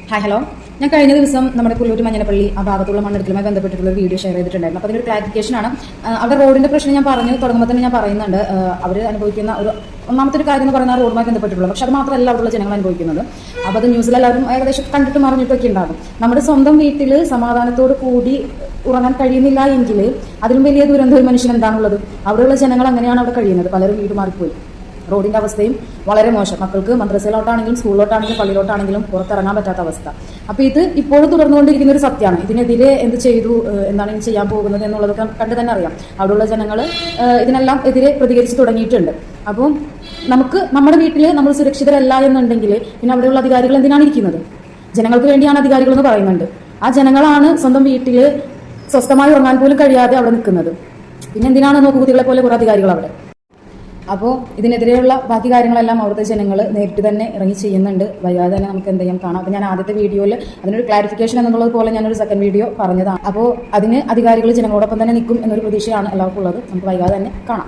Hi hello. ഞാൻ കഴിഞ്ഞ ദിവസം നമ്മുടെ പുല്ലൂർ മഞ്ഞനപ്പള്ളി ആ ഭാഗത്തുള്ള മണ്ണെടുക്കലുമായി ബന്ധപ്പെട്ടിട്ടുള്ള ഒരു വീഡിയോ ഷെയർ ചെയ്തിട്ടുണ്ടായിരുന്നു. അപ്പോൾ അതിനൊരു ക്ലാരിഫിക്കേഷനാണ്. അവിടെ റോഡിന്റെ പ്രശ്നം ഞാൻ പറഞ്ഞു തുടങ്ങുമ്പോൾ തന്നെ ഞാൻ പറയുന്നുണ്ട്. അവർ അനുഭവിക്കുന്ന ഒന്നാമത്തെ ഒരു കാര്യം എന്ന് പറയുന്ന റോഡുമായി ബന്ധപ്പെട്ടിട്ടുള്ളത്. പക്ഷെ അത് മാത്രമല്ല അവിടെയുള്ള ജനങ്ങൾ അനുഭവിക്കുന്നത്. അപ്പോൾ അത് ന്യൂസിൽ എല്ലാവരും ഏകദേശം കണ്ടിട്ടും അറിഞ്ഞിട്ടൊക്കെ ഉണ്ടാകും. നമ്മുടെ സ്വന്തം വീട്ടിൽ സമാധാനത്തോട് കൂടി ഉറങ്ങാൻ കഴിയുന്നില്ല എങ്കിൽ അതിലും വലിയ ദുരന്തം ഒരു മനുഷ്യൻ എന്താണുള്ളത്. അവിടെയുള്ള ജനങ്ങൾ അങ്ങനെയാണ് അവിടെ കഴിയുന്നത്. പലരും വീട് മാറിപ്പോയി. റോഡിന്റെ അവസ്ഥയും വളരെ മോശം. മക്കൾക്ക് മദ്രസയിലോട്ടാണെങ്കിലും സ്കൂളിലോട്ടാണെങ്കിലും പള്ളിയിലോട്ടാണെങ്കിലും പുറത്തിറങ്ങാൻ പറ്റാത്ത അവസ്ഥ. അപ്പോൾ ഇത് ഇപ്പോഴും തുടർന്നുകൊണ്ടിരിക്കുന്ന ഒരു സത്യമാണ്. ഇതിനെതിരെ എന്ത് ചെയ്തു, എന്താണ് ഇനി ചെയ്യാൻ പോകുന്നത് എന്നുള്ളതൊക്കെ കണ്ടു തന്നെ അറിയാം. അവിടെയുള്ള ജനങ്ങൾ ഇതിനെല്ലാം എതിരെ പ്രതികരിച്ച് തുടങ്ങിയിട്ടുണ്ട്. അപ്പോൾ നമുക്ക് നമ്മുടെ വീട്ടിൽ നമ്മൾ സുരക്ഷിതരല്ല എന്നുണ്ടെങ്കിൽ പിന്നെ അവിടെയുള്ള അധികാരികൾ എന്തിനാണ് ഇരിക്കുന്നത്? ജനങ്ങൾക്ക് വേണ്ടിയാണ് അധികാരികൾ എന്ന് പറയുന്നുണ്ട്. ആ ജനങ്ങളാണ് സ്വന്തം വീട്ടിൽ സ്വസ്ഥമായി ഉറങ്ങാൻ പോലും കഴിയാതെ അവിടെ നിൽക്കുന്നത്. പിന്നെ എന്തിനാണ് നോക്കുകുത്തികളെ പോലെ കുറേ അധികാരികൾ അവിടെ? അപ്പോൾ ഇതിനെതിരെയുള്ള ബാക്കി കാര്യങ്ങളെല്ലാം അവിടുത്തെ ജനങ്ങൾ നേരിട്ട് തന്നെ ഇറങ്ങി ചെയ്യുന്നുണ്ട്. വൈകാതെ തന്നെ നമുക്ക് എന്തെങ്കിലും കാണാം. അപ്പോൾ ഞാൻ ആദ്യത്തെ വീഡിയോയിൽ അതിനൊരു ക്ലാരിഫിക്കേഷൻ എന്നുള്ളത് പോലെ ഞാനൊരു സെക്കൻഡ് വീഡിയോ പറഞ്ഞതാണ്. അപ്പോൾ അതിന് അധികാരികൾ ജനങ്ങളോടൊപ്പം തന്നെ നിൽക്കും എന്നൊരു പ്രതീക്ഷയാണ് എല്ലാവർക്കും ഉള്ളത്. നമുക്ക് വൈകാതെ തന്നെ കാണാം.